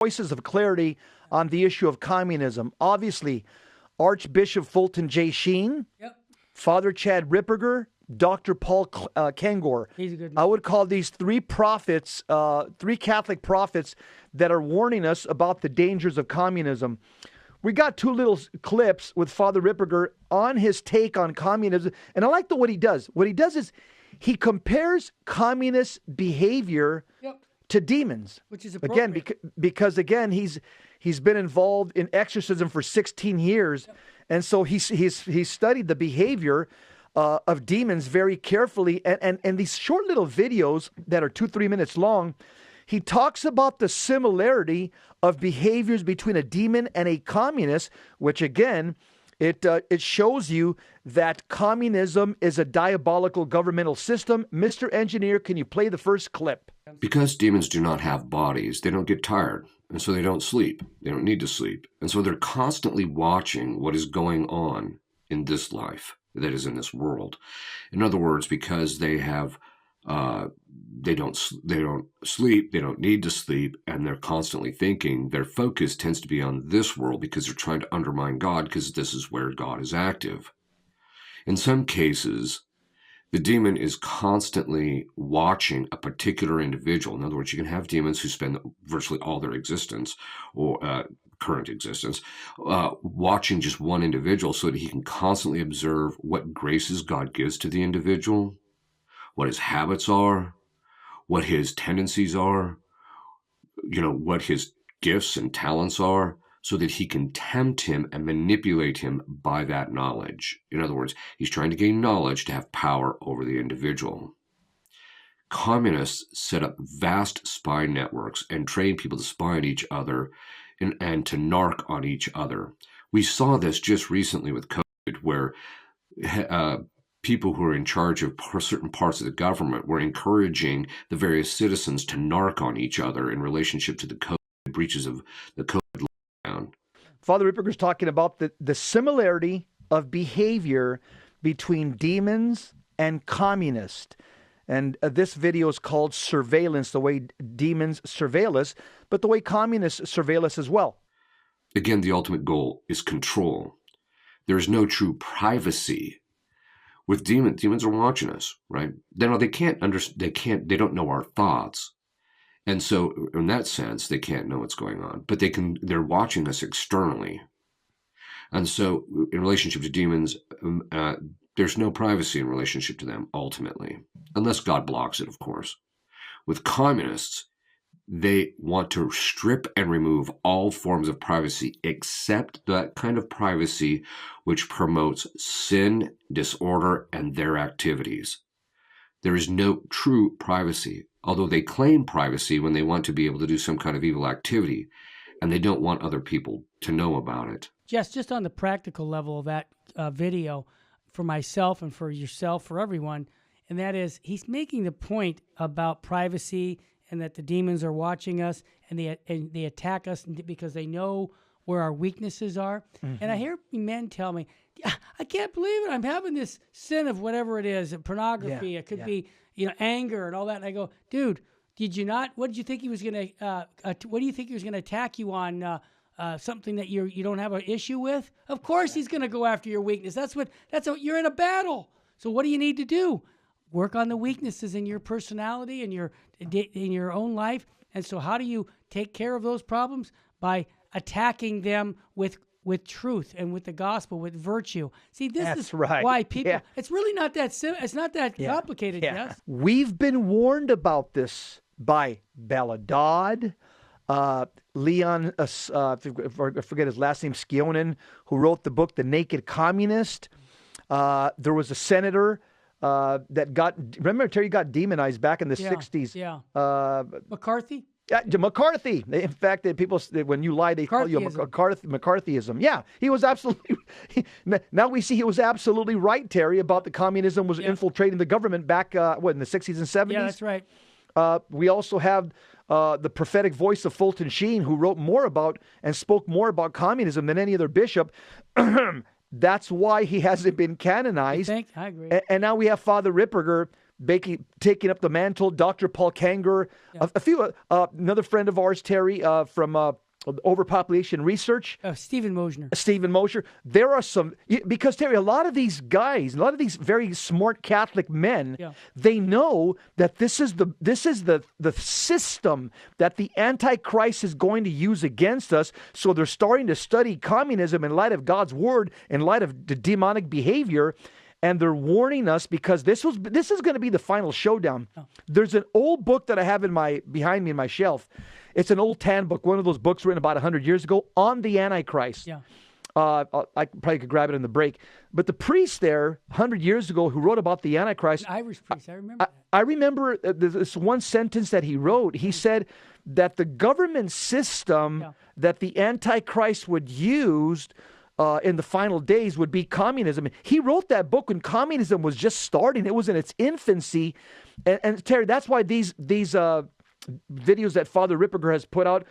voices of clarity on the issue of communism. Obviously, Archbishop Fulton J. Sheen, Father Chad Ripperger, Dr. Paul Kengor. He's a good I would call these three prophets, three Catholic prophets that are warning us about the dangers of communism. We got two little clips with Father Ripperger on his take on communism, and I like what he does. What he does is he compares communist behavior to demons, which is appropriate. Again, because again he's been involved in exorcism for 16 years, and so he's studied the behavior of demons very carefully, and these short little videos that are 2-3 minutes long, he talks about the similarity of behaviors between a demon and a communist, which again, it shows you that communism is a diabolical governmental system. Mr. Engineer, can you play the first clip? Because demons do not have bodies, they don't get tired, and so they don't sleep. They don't need to sleep. And so they're constantly watching what is going on in this life, that is in this world. In other words, because they have they don't sleep, they don't need to sleep, and they're constantly thinking, their focus tends to be on this world because they're trying to undermine God, because this is where God is active. In some cases, the demon is constantly watching a particular individual. In other words, you can have demons who spend virtually all their existence, or current existence, watching just one individual so that he can constantly observe what graces God gives to the individual, what his habits are, what his tendencies are, what his gifts and talents are, so that he can tempt him and manipulate him by that knowledge. In other words, he's trying to gain knowledge to have power over the individual. Communists set up vast spy networks and train people to spy on each other and to narc on each other. We saw this just recently with COVID, where people who are in charge of certain parts of the government were encouraging the various citizens to narc on each other in relationship to the COVID breaches of the COVID lockdown. Father Ripperger's talking about the similarity of behavior between demons and communists. And this video is called Surveillance, the way demons surveil us, but the way communists surveil us as well. Again, the ultimate goal is control. There is no true privacy. With demons are watching us, right? They don't know our thoughts. And so in that sense, they can't know what's going on, but they're watching us externally. And so in relationship to demons, there's no privacy in relationship to them ultimately, unless God blocks it, of course. With communists, they want to strip and remove all forms of privacy except that kind of privacy which promotes sin, disorder, and their activities. There is no true privacy, although they claim privacy when they want to be able to do some kind of evil activity, and they don't want other people to know about it. Just on the practical level of that video, for myself and for yourself, for everyone, and that is, he's making the point about privacy and that the demons are watching us and they attack us because they know where our weaknesses are. Mm-hmm. And I hear men tell me, I can't believe it. I'm having this sin of whatever it is, pornography. It could be, anger and all that. And I go, dude, did you not? What did you think he was going to? What do you think he was going to attack you on? Something that you don't have an issue with? Of course, he's going to go after your weakness. That's what you're in a battle. So what do you need to do? Work on the weaknesses in your personality and in your own life. And so how do you take care of those problems? By attacking them with truth and with the gospel, with virtue. See, this is right. Why people, it's really not that simple. It's not that complicated, yes? We've been warned about this by Bella Dodd, Leon, I forget his last name, Skionen, who wrote the book, The Naked Communist. There was a senator remember Terry got demonized back in the 60s. Yeah. McCarthy? Yeah, McCarthy. In fact, when you lie, they call you McCarthyism. Yeah, he was absolutely. Now we see he was absolutely right, Terry, about the communism was infiltrating the government back in the 60s and 70s. Yeah, that's right. We also have the prophetic voice of Fulton Sheen, who wrote more about and spoke more about communism than any other bishop. That's why he hasn't been canonized. I agree. And now we have Father Ripperger taking up the mantle. Dr. Paul Kanger, a few, another friend of ours, Terry, from Overpopulation Research. Stephen Mosher. Stephen Mosher. There are some, because Terry, a lot of these guys, a lot of these very smart Catholic men, they know that this is the system that the Antichrist is going to use against us. So they're starting to study communism in light of God's word, in light of the demonic behavior. And they're warning us because this is going to be the final showdown. There's an old book that I have behind me in my shelf. It's an old tan book, one of those books written about 100 years ago on the Antichrist. I probably could grab it in the break. But the priest there, 100 years ago, who wrote about the Antichrist. An Irish priest, I remember that. I remember this one sentence that he wrote. He said that the government system that the Antichrist would use in the final days would be communism. He wrote that book when communism was just starting. It was in its infancy. And Terry, that's why these videos that Father Ripperger has put out,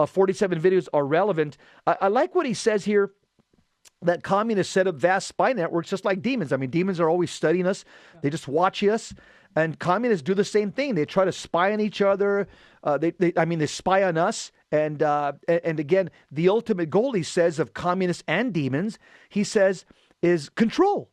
47 videos, are relevant. I like what he says here, that communists set up vast spy networks just like demons. I mean, demons are always studying us. They just watch us. And communists do the same thing. They try to spy on each other. They spy on us. And again, the ultimate goal, he says, of communists and demons, he says, is control.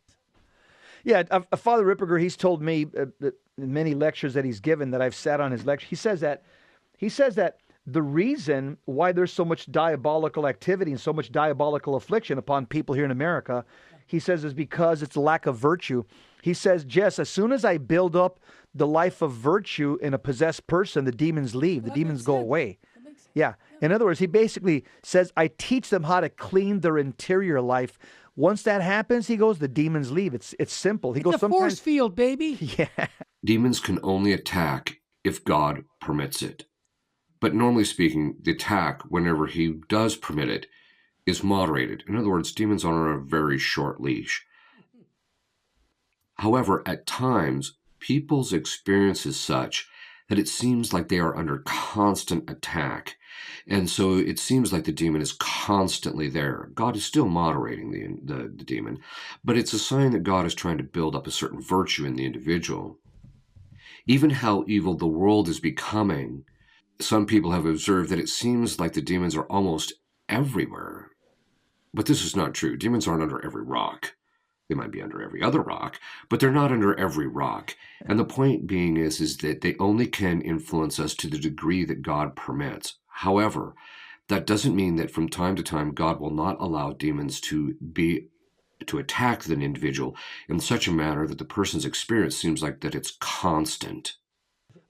Yeah, Father Ripperger, he's told me that in many lectures that he's given, that I've sat on his lecture, he says that the reason why there's so much diabolical activity and so much diabolical affliction upon people here in America, he says, is because it's lack of virtue. He says, Jess, as soon as I build up the life of virtue in a possessed person, the demons leave. The demons go away. Yeah. In other words, he basically says, I teach them how to clean their interior life. Once that happens, he goes, the demons leave. It's simple. He goes, it's a force field, baby. Yeah. Demons can only attack if God permits it. But normally speaking, the attack, whenever he does permit it, is moderated. In other words, demons are on a very short leash. However, at times, people's experience is such that it seems like they are under constant attack. And so it seems like the demon is constantly there. God is still moderating the demon, but it's a sign that God is trying to build up a certain virtue in the individual. Even how evil the world is becoming, some people have observed that it seems like the demons are almost everywhere. But this is not true. Demons aren't under every rock. They might be under every other rock, but they're not under every rock. And the point being is that they only can influence us to the degree that God permits. However, that doesn't mean that from time to time God will not allow demons to attack an individual in such a manner that the person's experience seems like that it's constant.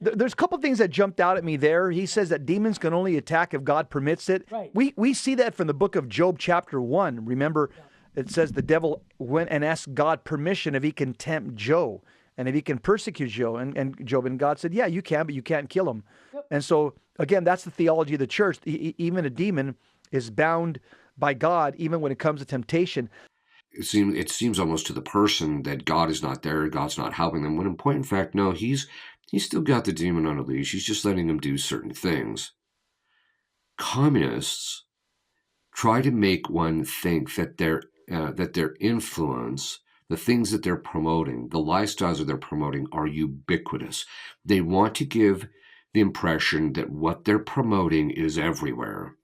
There's a couple things that jumped out at me there. He says that demons can only attack if God permits it. Right. We see that from the book of Job chapter 1. Remember, it says the devil went and asked God permission if he can tempt Job and if he can persecute Job. And Job, and God said, yeah, you can, but you can't kill him. Yep. And so, again, that's the theology of the church. Even a demon is bound by God, even when it comes to temptation. It seems almost to the person that God is not there, God's not helping them, when in point in fact, no, he's still got the demon on a leash. He's just letting him do certain things. Communists try to make one think that their influence, the things that they're promoting, the lifestyles that they're promoting are ubiquitous. They want to give the impression that what they're promoting is everywhere.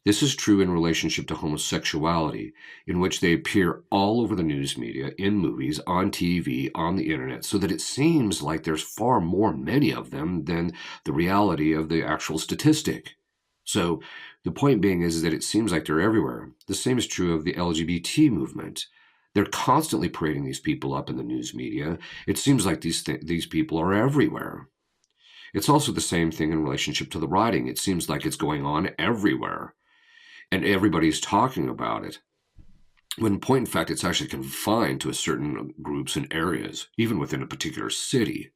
This is true in relationship to homosexuality, in which they appear all over the news media, in movies, on TV, on the internet, so that it seems like there's far many of them than the reality of the actual statistic. So the point being is that it seems like they're everywhere. The same is true of the LGBT movement. They're constantly parading these people up in the news media. It seems like these people are everywhere. It's also the same thing in relationship to the rioting. It seems like it's going on everywhere, and everybody's talking about it. When in point in fact, it's actually confined to a certain groups and areas, even within a particular city.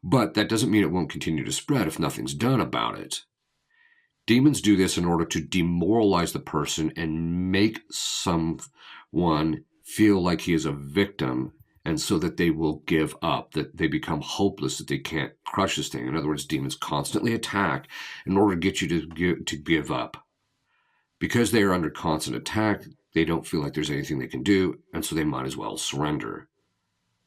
But that doesn't mean it won't continue to spread if nothing's done about it. Demons do this in order to demoralize the person and make someone feel like he is a victim, and so that they will give up, that they become hopeless, that they can't crush this thing. In other words, demons constantly attack in order to get you to give up. Because they are under constant attack, they don't feel like there's anything they can do, and so they might as well surrender.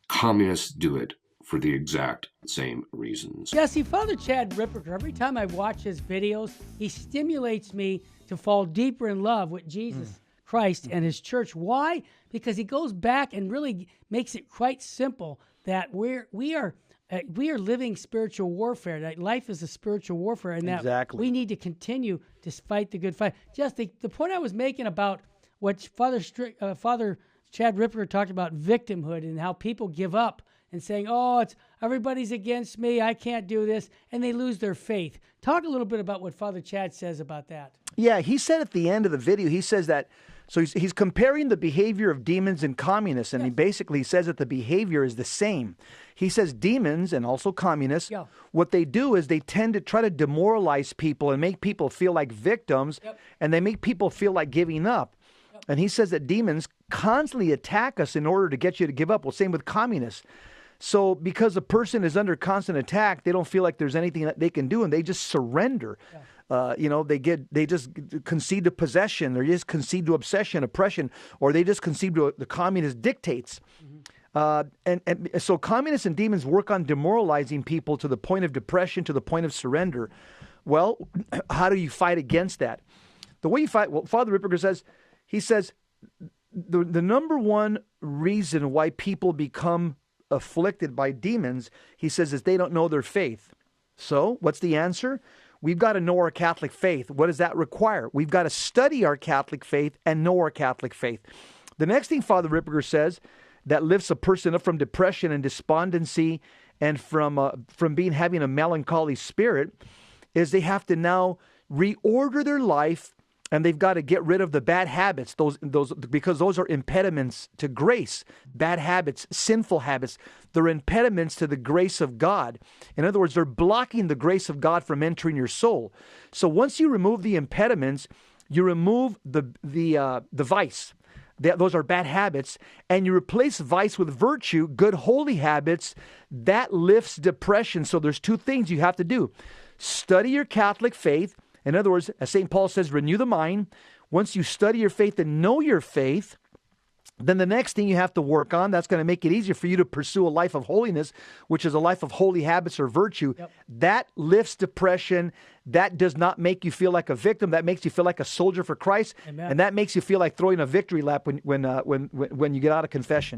Communists do it for the exact same reasons. Yeah, see, Father Chad Ripperger, every time I watch his videos, he stimulates me to fall deeper in love with Jesus Christ and his church. Why? Because he goes back and really makes it quite simple that we are living spiritual warfare. That life is a spiritual warfare, and that Exactly. we need to continue to fight the good fight. Just the point I was making about what Father Chad Ripperger talked about victimhood and how people give up and saying, "Oh, it's everybody's against me. I can't do this," and they lose their faith. Talk a little bit about what Father Chad says about that. Yeah, he said at the end of the video, he says that, so he's comparing the behavior of demons and communists, and he basically says that the behavior is the same. He says demons and also communists, what they do is they tend to try to demoralize people and make people feel like victims, and they make people feel like giving up. And he says that demons constantly attack us in order to get you to give up. Well, same with communists. So because a person is under constant attack, they don't feel like there's anything that they can do, and they just surrender. They just concede to possession, or just concede to obsession, oppression, or they just concede to the communist dictates. And so communists and demons work on demoralizing people to the point of depression, to the point of surrender. Well, how do you fight against that? The way you fight, well, Father Ripperger says, he says, the number one reason why people become afflicted by demons, he says, is they don't know their faith. So what's the answer? We've got to know our Catholic faith. What does that require? We've got to study our Catholic faith and know our Catholic faith. The next thing Father Ripperger says that lifts a person up from depression and despondency and from having a melancholy spirit is they have to now reorder their life, and they've got to get rid of the bad habits, those because those are impediments to grace. Bad habits, sinful habits, they're impediments to the grace of God. In other words, they're blocking the grace of God from entering your soul. So once you remove the impediments, you remove the vice. Those are bad habits, and you replace vice with virtue, good holy habits. That lifts depression. So there's two things you have to do. Study your Catholic faith. In other words, as St. Paul says, renew the mind. Once you study your faith and know your faith, then the next thing you have to work on, that's going to make it easier for you to pursue a life of holiness, which is a life of holy habits or virtue. That lifts depression. That does not make you feel like a victim. That makes you feel like a soldier for Christ. Amen. And that makes you feel like throwing a victory lap when you get out of confession.